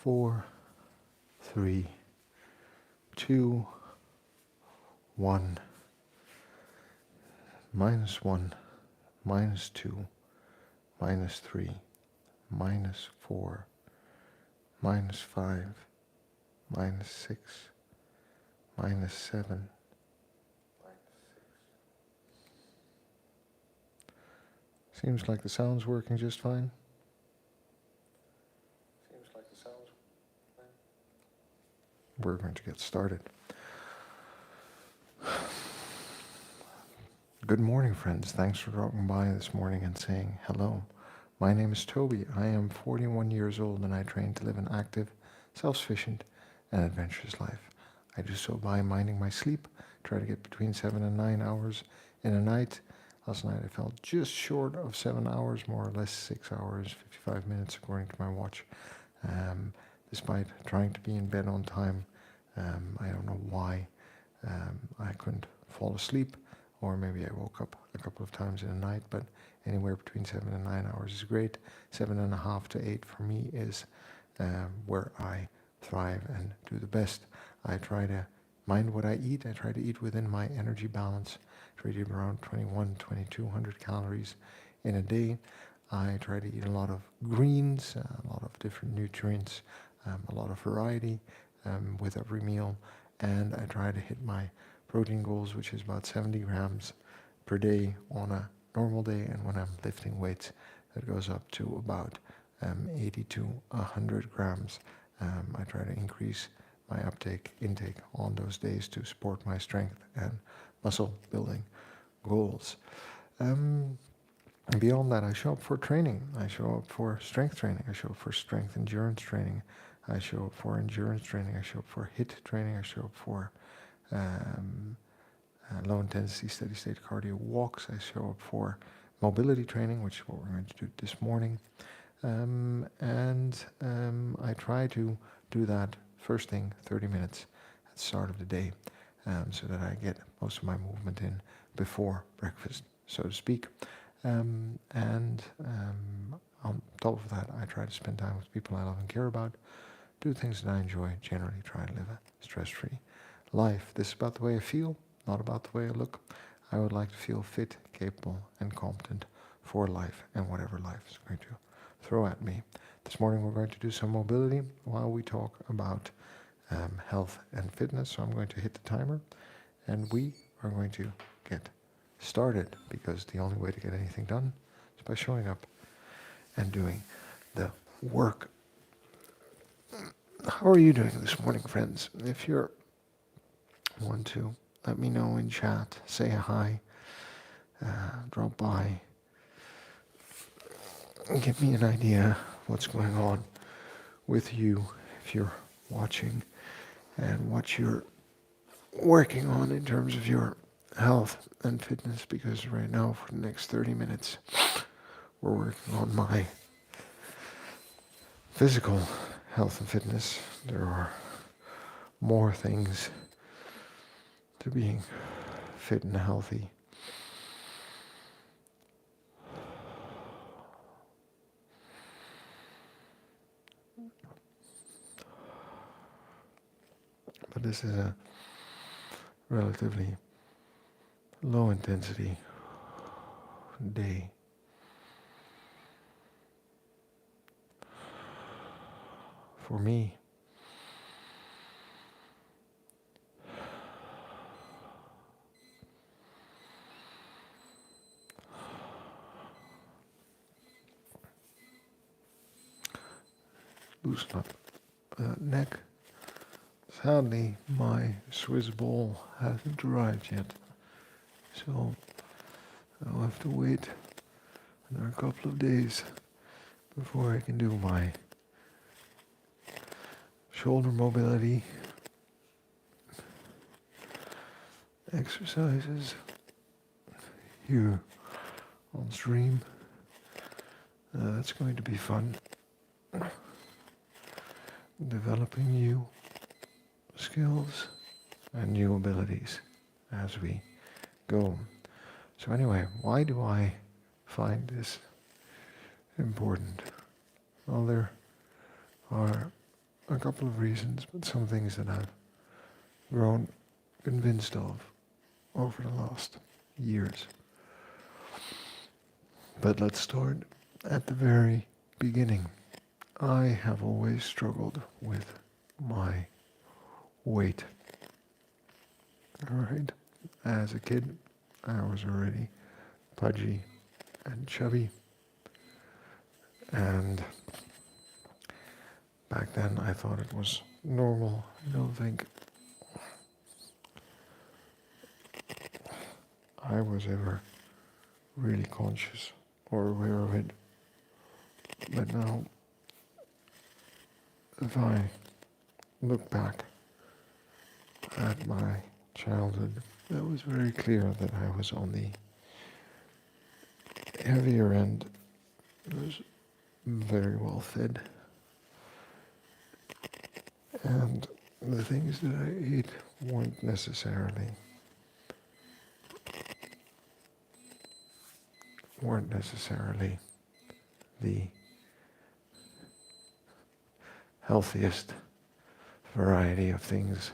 4, 3, 2, 1, -1, -2, -3, -4, -5, -6, -7. Seems like the sound's working just fine. We're going to get started. Good morning, friends. Thanks for dropping by this morning and saying hello. My name is Toby. I am 41 years old and I train to live an active, self-sufficient, and adventurous life. I do so by minding my sleep, try to get between 7 and 9 hours in a night. Last night I fell just short of 7 hours, more or less 6 hours, 55 minutes according to my watch. Despite trying to be in bed on time, I don't know why I couldn't fall asleep, or maybe I woke up a couple of times in the night, but anywhere between 7 and 9 hours is great. 7.5 to 8 for me is where I thrive and do the best. I try to mind what I eat. I try to eat within my energy balance. I try to eat around 2,200 calories in a day. I try to eat a lot of greens, a lot of different nutrients, a lot of variety with every meal, and I try to hit my protein goals, which is about 70 grams per day on a normal day, and when I'm lifting weights, that goes up to about 80 to 100 grams. I try to increase my intake on those days to support my strength and muscle building goals. Beyond that, I show up for training. I show up for strength training. I show up for strength endurance training. I show up for endurance training. I show up for HIIT training. I show up for low intensity steady state cardio walks. I show up for mobility training, which is what we're going to do this morning. I try to do that first thing, 30 minutes at the start of the day, so that I get most of my movement in before breakfast, so to speak. On top of that, I try to spend time with people I love and care about, do things that I enjoy, generally try to live a stress-free life. This is about the way I feel, not about the way I look. I would like to feel fit, capable, and competent for life and whatever life is going to throw at me. This morning we're going to do some mobility while we talk about health and fitness. So I'm going to hit the timer and we are going to get started, because the only way to get anything done is by showing up and doing the work. How are you doing this morning, friends? If you want to, let me know in chat, say hi, drop by, give me an idea what's going on with you if you're watching, and what you're working on in terms of your health and fitness, because right now for the next 30 minutes we're working on my physical health and fitness. There are more things to being fit and healthy. But this is a relatively low intensity day. For me, loosen up neck. Sadly, my Swiss ball hasn't arrived yet, so I'll have to wait another couple of days before I can do my shoulder mobility exercises here on stream. That's going to be fun. Developing new skills and new abilities as we go. So anyway, why do I find this important? Well, there are a couple of reasons, but some things that I've grown convinced of over the last years. But let's start at the very beginning. I have always struggled with my weight. Alright? As a kid, I was already pudgy and chubby. And back then I thought it was normal. I don't think I was ever really conscious or aware of it. But now, if I look back at my childhood, it was very clear that I was on the heavier end. I was very well fed. And the things that I ate weren't necessarily the healthiest variety of things.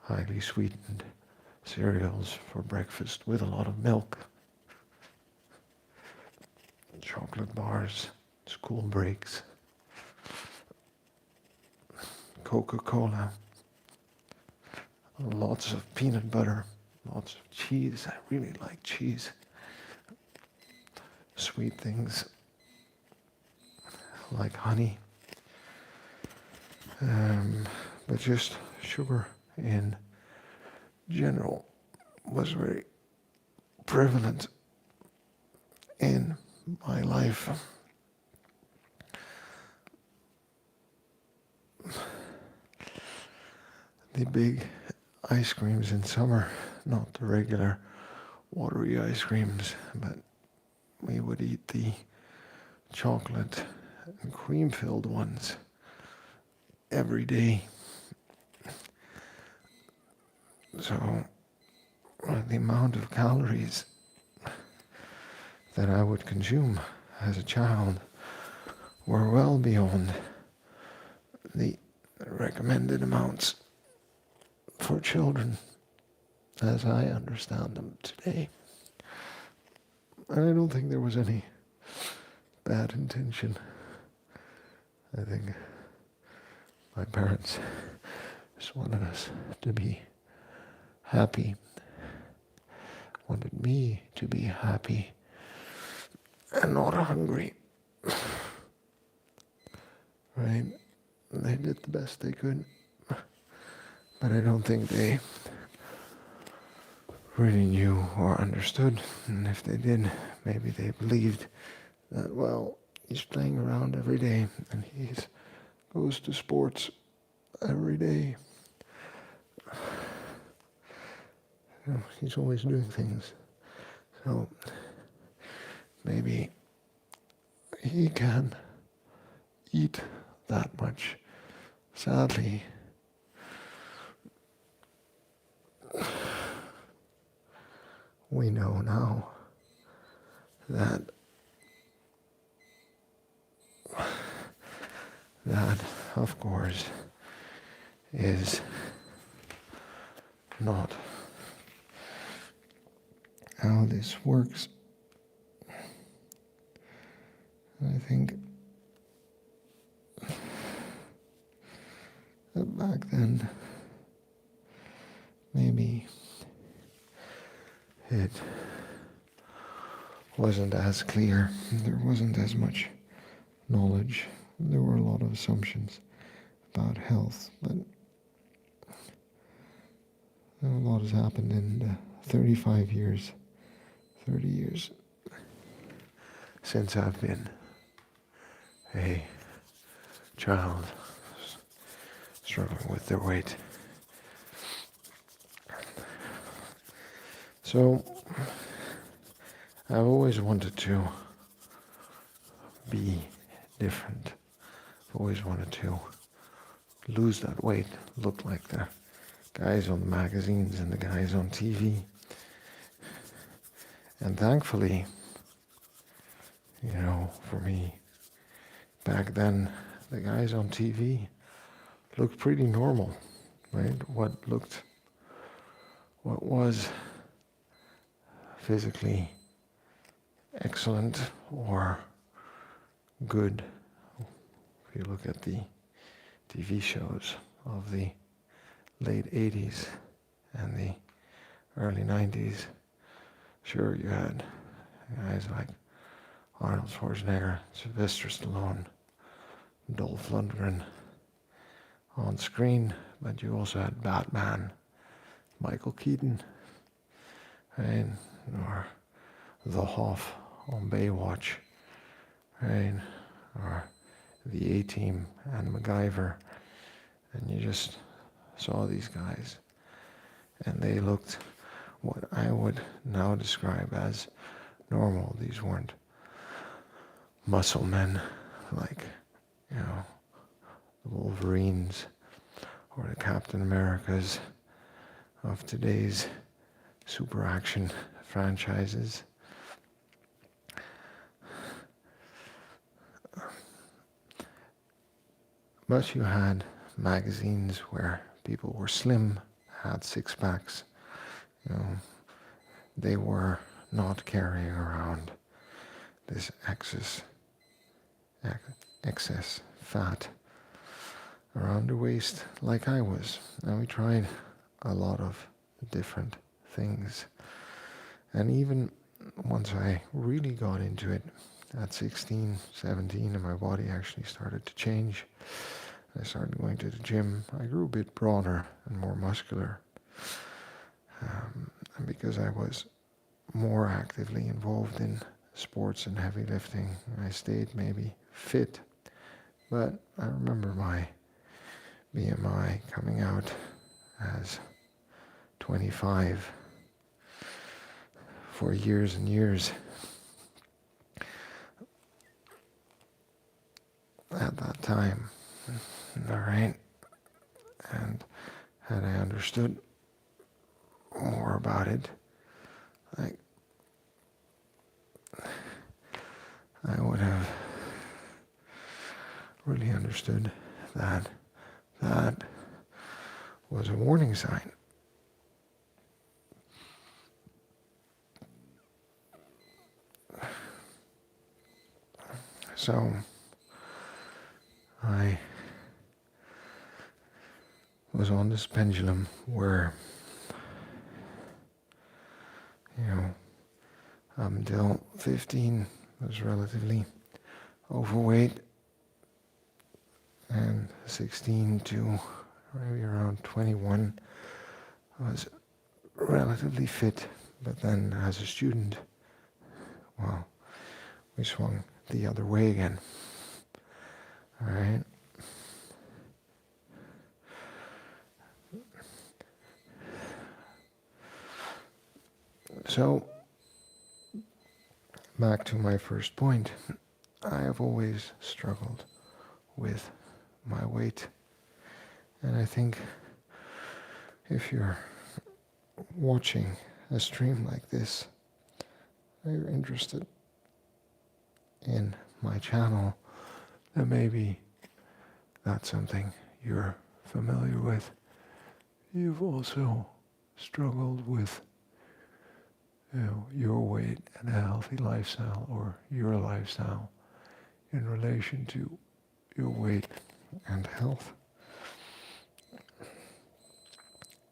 Highly sweetened cereals for breakfast with a lot of milk, chocolate bars, school breaks, Coca-Cola, lots of peanut butter, lots of cheese. I really like cheese. Sweet things like honey, but just sugar in general was very prevalent in my life. The big ice creams in summer, not the regular watery ice creams, but we would eat the chocolate and cream-filled ones every day. So the amount of calories that I would consume as a child were well beyond the recommended amounts for children as I understand them today. And I don't think there was any bad intention. I think my parents just wanted us to be happy, wanted me to be happy and not hungry. Right? They did the best they could, but I don't think they really knew or understood. And if they did, maybe they believed that, well, he's playing around every day and he goes to sports every day. He's always doing things. So maybe he can eat that much. Sadly, we know now that of course is not how this works. I think that back then maybe it wasn't as clear. There wasn't as much knowledge. There were a lot of assumptions about health, but a lot has happened in the 30 years since I've been a child struggling with their weight. So I've always wanted to be different. I've always wanted to lose that weight, look like the guys on the magazines and the guys on TV. And thankfully, For me, back then, the guys on TV looked pretty normal, right? What was physically excellent or good, if you look at the TV shows of the late 80s and the early 90s, sure, you had guys like Arnold Schwarzenegger, Sylvester Stallone, Dolph Lundgren on screen, but you also had Batman, Michael Keaton, right? Or the Hoff on Baywatch, right? Or the A-Team and MacGyver, and you just saw these guys, and they looked what I would now describe as normal. These weren't muscle men like, the Wolverines or the Captain Americas of today's super action franchises. But you had magazines where people were slim, had six packs. They were not carrying around this excess fat around the waist like I was. And we tried a lot of different things. And even once I really got into it at 16, 17, and my body actually started to change, I started going to the gym. I grew a bit broader and more muscular. And because I was more actively involved in sports and heavy lifting, I stayed maybe fit. But I remember my BMI coming out as 25 for years and years. At that time, all right? And had I understood more about it, I would have really understood that that was a warning sign. So I was on this pendulum where, up until 15, I was relatively overweight, and 16 to maybe around 21, I was relatively fit. But then as a student, well, we swung the other way again. All right. So, back to my first point, I have always struggled with my weight. And I think if you're watching a stream like this, or you're interested in my channel, then maybe that's something you're familiar with. You've also struggled with your weight and a healthy lifestyle, or your lifestyle in relation to your weight and health.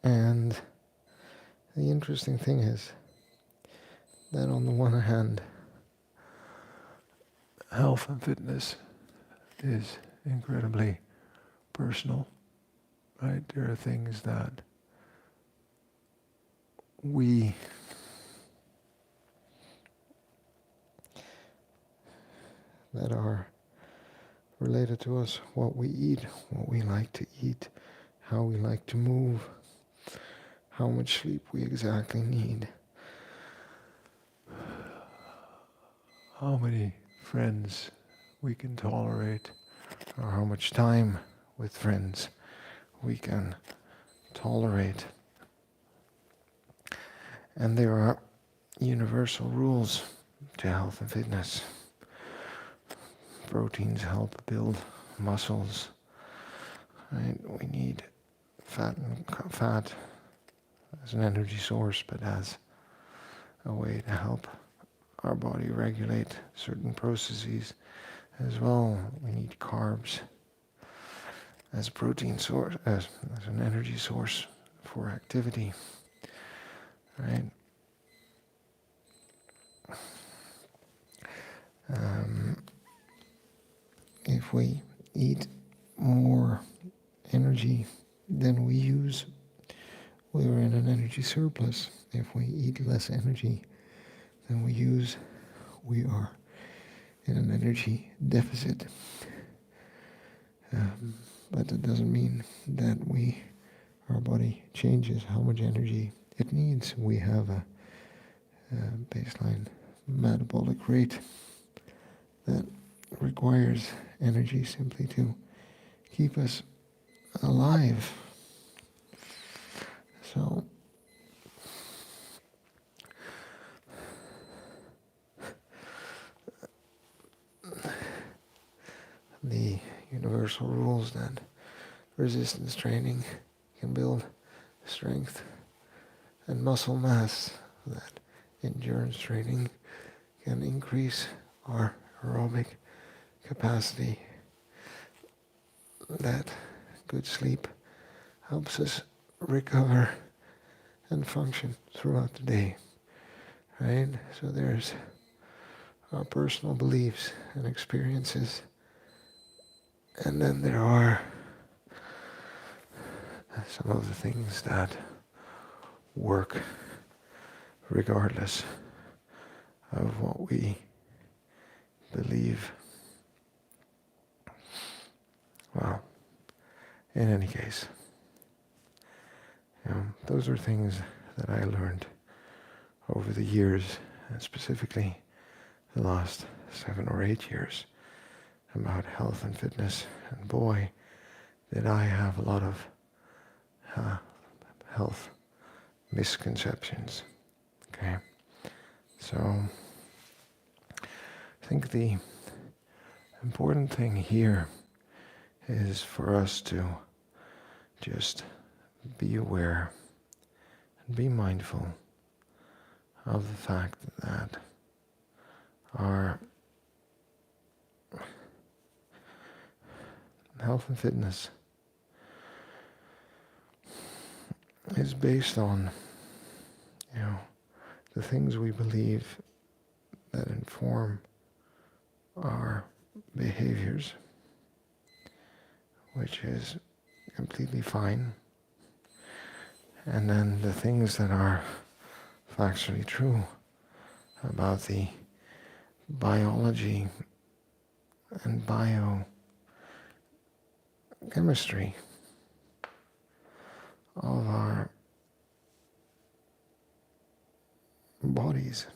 And the interesting thing is that on the one hand, health and fitness is incredibly personal, right? There are things that that are related to us, what we eat, what we like to eat, how we like to move, how much sleep we exactly need, how many friends we can tolerate, or how much time with friends we can tolerate. And there are universal rules to health and fitness. proteins help build muscles. Right? We need fat as an energy source, but as a way to help our body regulate certain processes as well. We need carbs as a protein source, as an energy source for activity, right? If we eat more energy than we use, we are in an energy surplus. If we eat less energy than we use, we are in an energy deficit. But it doesn't mean that our body changes how much energy it needs. We have a baseline metabolic rate that requires energy simply to keep us alive. So the universal rules that resistance training can build strength and muscle mass, that endurance training can increase our aerobic capacity, that good sleep helps us recover and function throughout the day, right? So there's our personal beliefs and experiences, and then there are some of the things that work regardless of what we believe. Well, in any case, those are things that I learned over the years, and specifically the last 7 or 8 years, about health and fitness. And boy, did I have a lot of health misconceptions. Okay, so I think the important thing here is for us to just be aware and be mindful of the fact that our health and fitness is based on, the things we believe that inform our behaviors, which is completely fine. And then the things that are factually true about the biology and biochemistry of our bodies.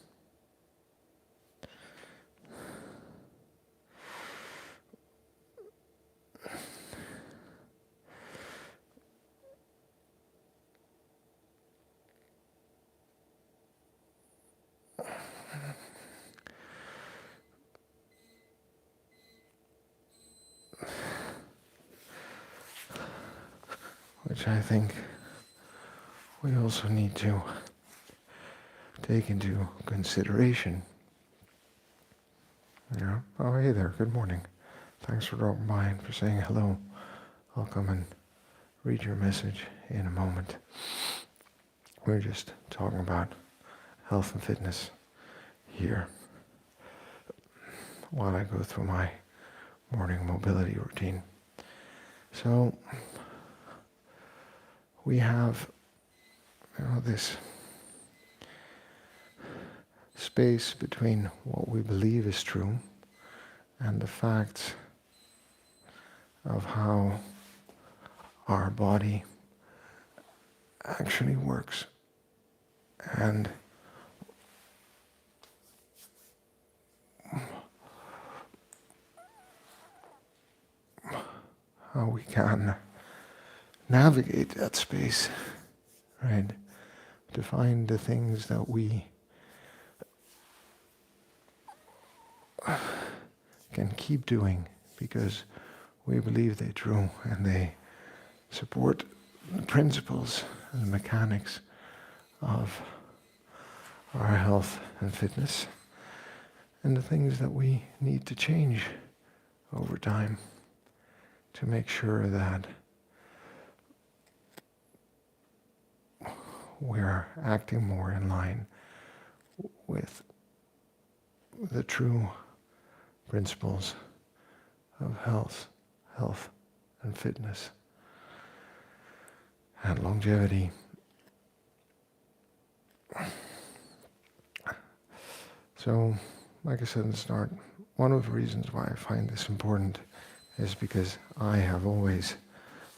Which I think we also need to take into consideration. Oh, hey there, good morning. Thanks for dropping by and for saying hello. I'll come and read your message in a moment. We're just talking about health and fitness here while I go through my morning mobility routine. So we have this space between what we believe is true and the facts of how our body actually works, and how we can navigate that space, right? To find the things that we and keep doing because we believe they're true and they support the principles and the mechanics of our health and fitness and the things that we need to change over time to make sure that we're acting more in line with the true principles of health and fitness and longevity. So, like I said in the start, one of the reasons why I find this important is because I have always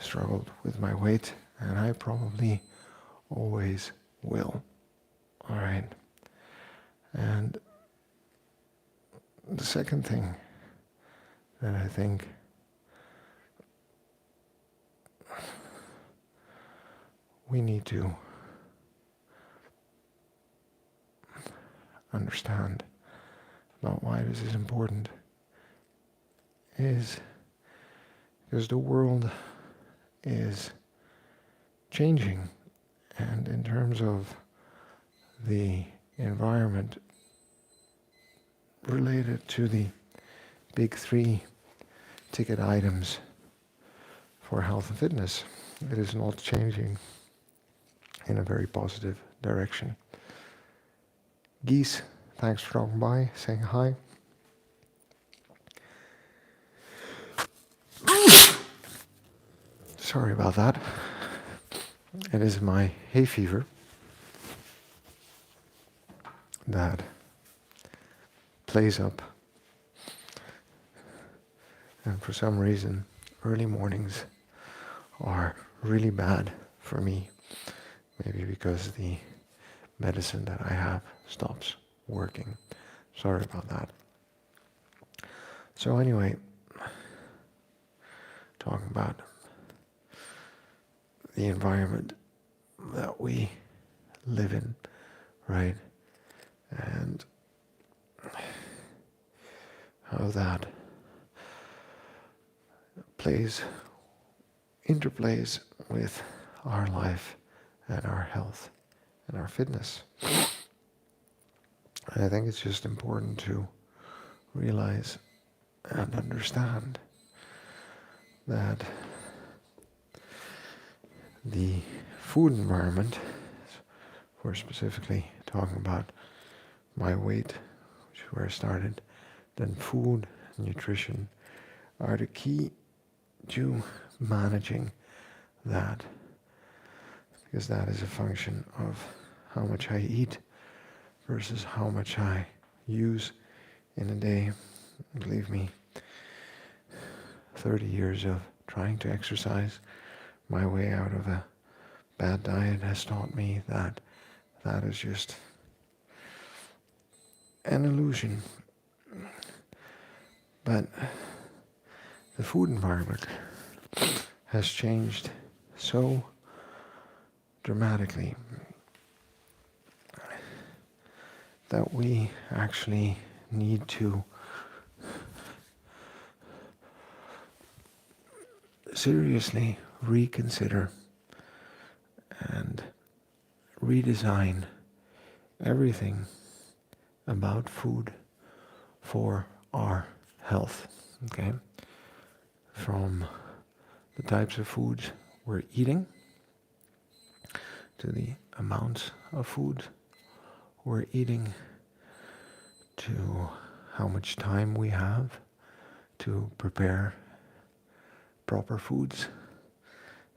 struggled with my weight, and I probably always will. All right. And the second thing that I think we need to understand about why this is important is because the world is changing, and in terms of the environment related to the big three ticket items for health and fitness, it is not changing in a very positive direction. Geese, thanks for dropping by, saying hi. Sorry about that. It is my hay fever that plays up. And for some reason, early mornings are really bad for me. Maybe because the medicine that I have stops working. Sorry about that. So anyway, talking about the environment that we live in, right? And how that interplays with our life and our health and our fitness. And I think it's just important to realize and understand that the food environment, we're specifically talking about my weight, which is where I started, then food, nutrition, are the key to managing that, because that is a function of how much I eat versus how much I use in a day. Believe me, 30 years of trying to exercise my way out of a bad diet has taught me that that is just an illusion. But the food environment has changed so dramatically that we actually need to seriously reconsider and redesign everything about food for our health, okay? From the types of foods we're eating to the amounts of food we're eating to how much time we have to prepare proper foods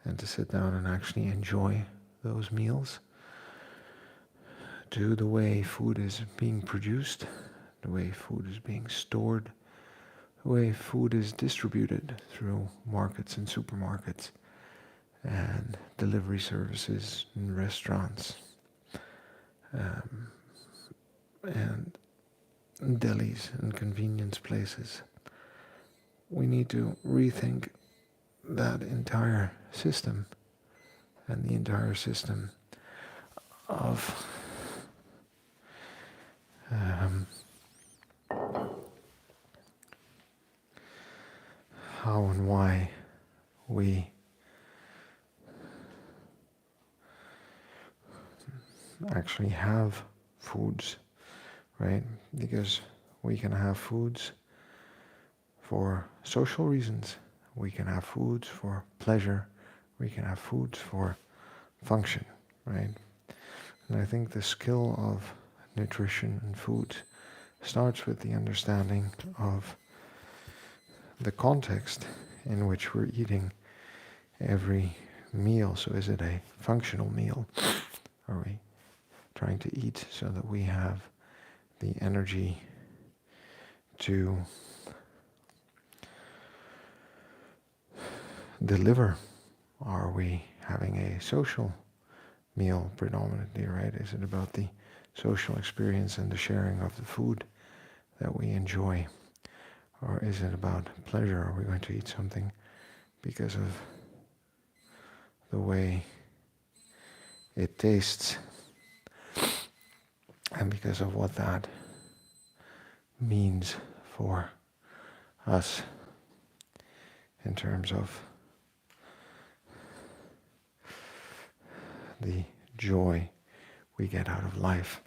and to sit down and actually enjoy those meals, to the way food is being produced, the way food is being stored, the way food is distributed through markets and supermarkets and delivery services and restaurants and delis and convenience places. We need to rethink that entire system and the entire system of how and why we actually have foods, right? Because we can have foods for social reasons. We can have foods for pleasure. We can have foods for function, right? And I think the skill of nutrition and food starts with the understanding of the context in which we're eating every meal. So is it a functional meal? Are we trying to eat so that we have the energy to deliver? Are we having a social meal predominantly, right? Is it about the social experience and the sharing of the food that we enjoy? Or is it about pleasure? Are we going to eat something because of the way it tastes and because of what that means for us in terms of the joy we get out of life?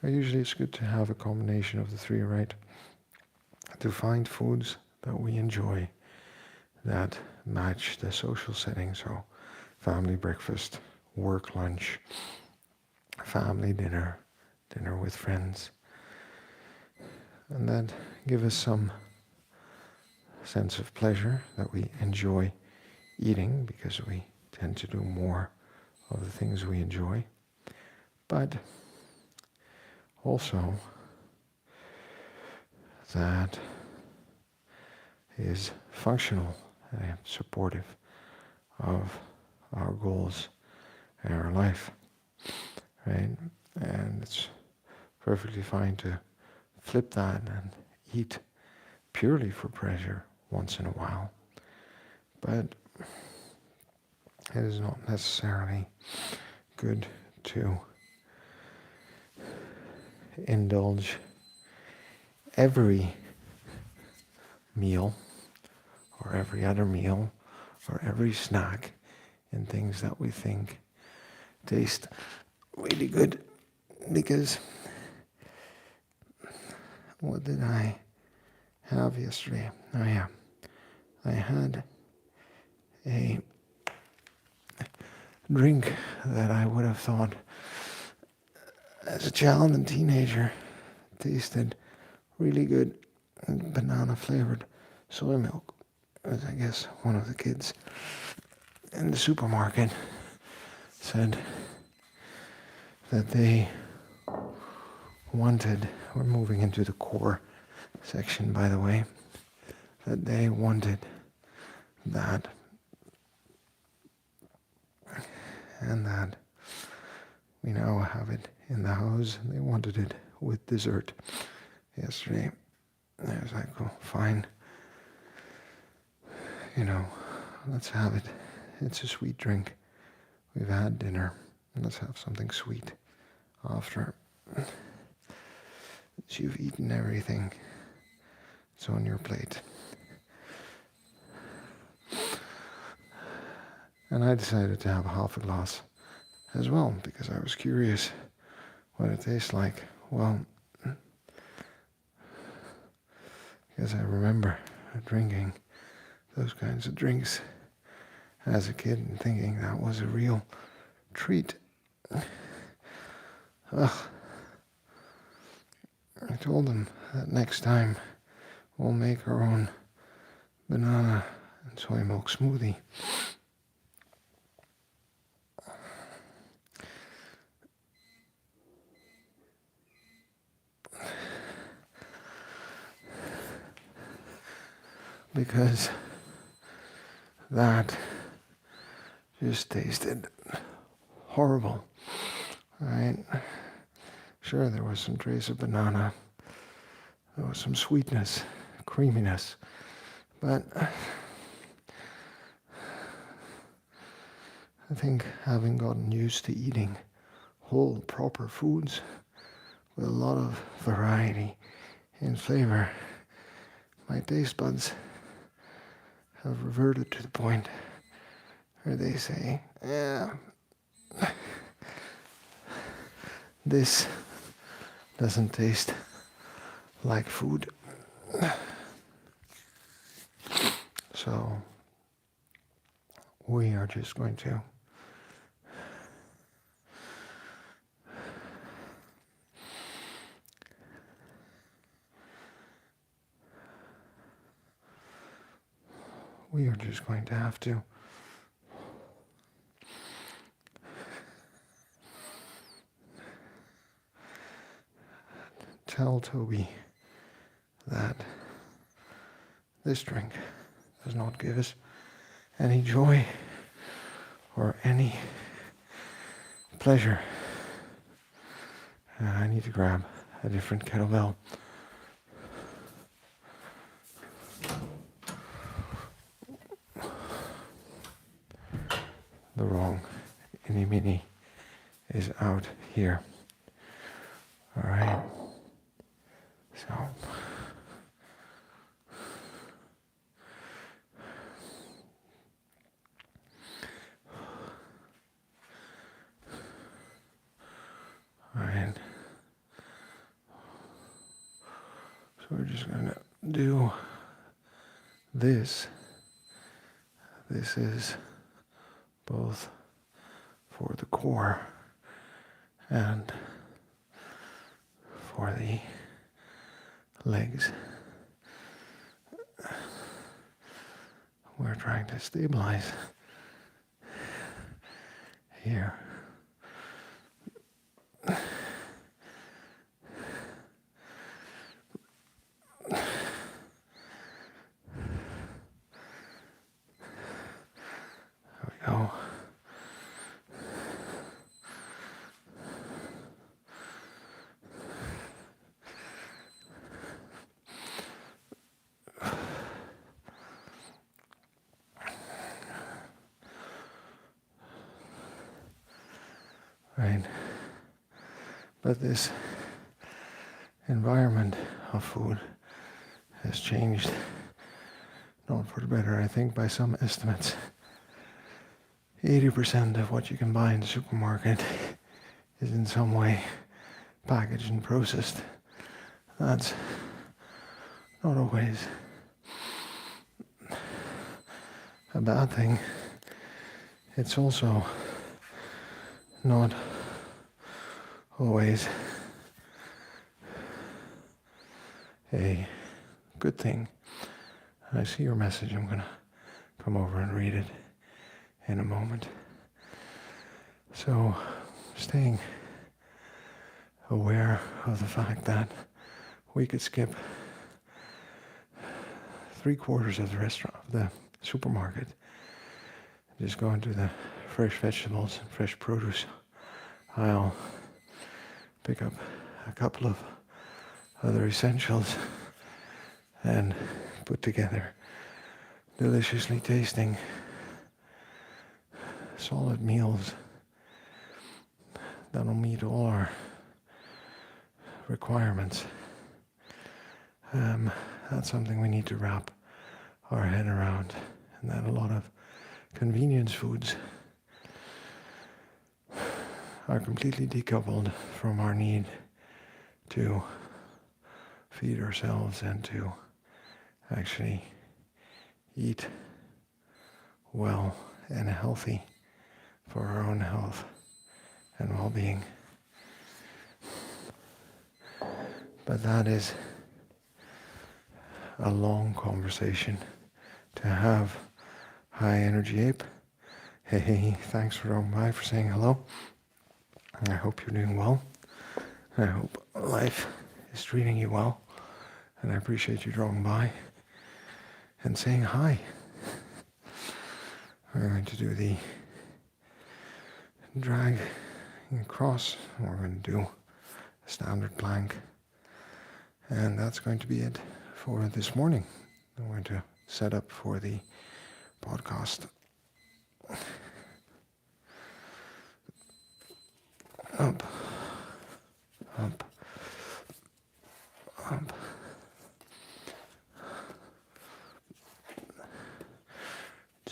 Usually it's good to have a combination of the three, right? To find foods that we enjoy that match the social setting. So family breakfast, work lunch, family dinner, dinner with friends. And that give us some sense of pleasure, that we enjoy eating because we tend to do more of the things we enjoy. But also that is functional and supportive of our goals in our life, right? And it's perfectly fine to flip that and eat purely for pleasure once in a while. But it is not necessarily good to indulge every meal or every other meal or every snack in things that we think taste really good. Because what did I have yesterday? Oh yeah, I had a drink that I would have thought as a child and teenager tasted really good, banana flavored soy milk. As I guess one of the kids in the supermarket said that they wanted, we're moving into the core section by the way, that they wanted that, and that we now have it in the house. They wanted it with dessert yesterday. And I was like, oh, fine. Let's have it. It's a sweet drink. We've had dinner. Let's have something sweet after. You've eaten everything. It's on your plate. And I decided to have half a glass as well because I was curious what it tastes like. Well, because I remember drinking those kinds of drinks as a kid and thinking that was a real treat. Ugh. I told them that next time we'll make our own banana and soy milk smoothie. Because that just tasted horrible, right? Sure, there was some trace of banana, there was some sweetness, creaminess, but I think having gotten used to eating whole, proper foods with a lot of variety and flavor, my taste buds have reverted to the point where they say, yeah, this doesn't taste like food. So we are just going to have to tell Toby that this drink does not give us any joy or any pleasure. I need to grab a different kettlebell. The wrong Innie Mini is out here. All right. So all right. So we're just gonna do this. This is both for the core and for the legs. We're trying to stabilize here. There we go. Right. But this environment of food has changed, not for the better. I think by some estimates, 80% of what you can buy in the supermarket is in some way packaged and processed. That's not always a bad thing. It's also not always a good thing. I see your message. I'm going to come over and read it in a moment. So, staying aware of the fact that we could skip 3/4 of the restaurant, of the supermarket, just go into the fresh vegetables and fresh produce aisle, pick up a couple of other essentials, and put together deliciously tasting solid meals that'll meet all our requirements. That's something we need to wrap our head around, and that a lot of convenience foods are completely decoupled from our need to feed ourselves and to actually eat well and healthy for our own health and well-being. But that is a long conversation to have. Hi, Energy Ape. Hey, thanks for dropping by, for saying hello. I hope you're doing well. I hope life is treating you well. And I appreciate you dropping by and saying hi. We're going to do the drag and cross. We're going to do a standard plank. And that's going to be it for this morning. I'm going to set up for the podcast. Up, up, up.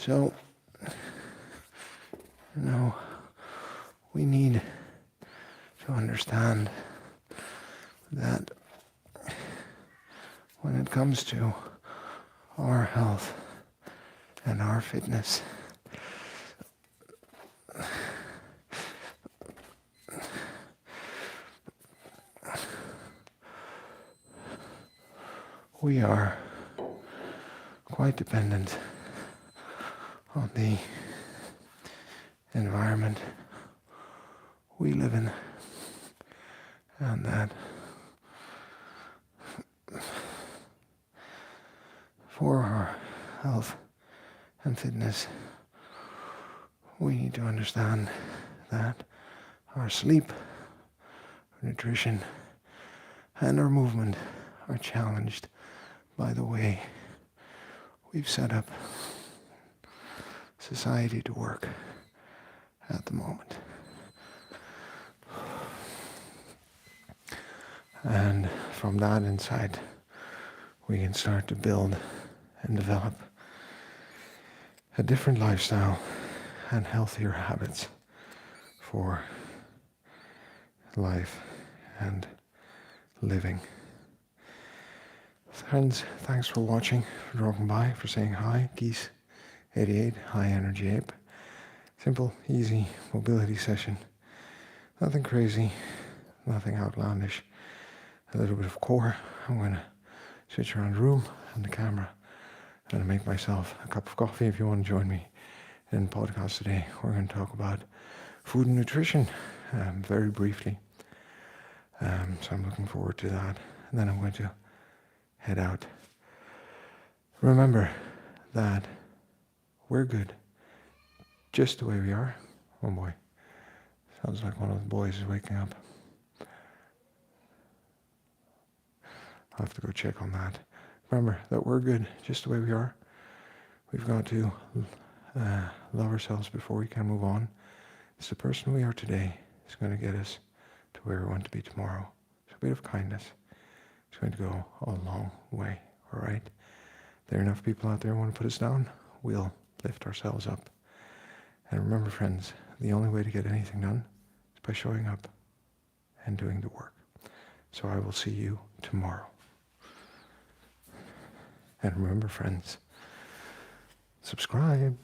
So, we need to understand that when it comes to our health and our fitness, we are quite dependent on the environment we live in, and that for our health and fitness, we need to understand that our sleep, our nutrition, and our movement are challenged by the way we've set up society to work at the moment. And from that insight, we can start to build and develop a different lifestyle and healthier habits for life and living. Friends, thanks for watching, for dropping by, for saying hi. Geese88, High Energy Ape. Simple, easy mobility session. Nothing crazy, nothing outlandish. A little bit of core. I'm going to switch around the room and the camera. I'm going to make myself a cup of coffee if you want to join me in the podcast today. We're going to talk about food and nutrition very briefly. So I'm looking forward to that. And then I'm going to head out. Remember that we're good just the way we are. Oh boy. Sounds like one of the boys is waking up. I'll have to go check on that. Remember that we're good just the way we are. We've got to love ourselves before we can move on. It's the person we are today is going to get us to where we want to be tomorrow. So a bit of kindness is going to go a long way, all right? There are enough people out there who want to put us down. We'll lift ourselves up. And remember, friends, the only way to get anything done is by showing up and doing the work. So I will see you tomorrow. And remember, friends, subscribe.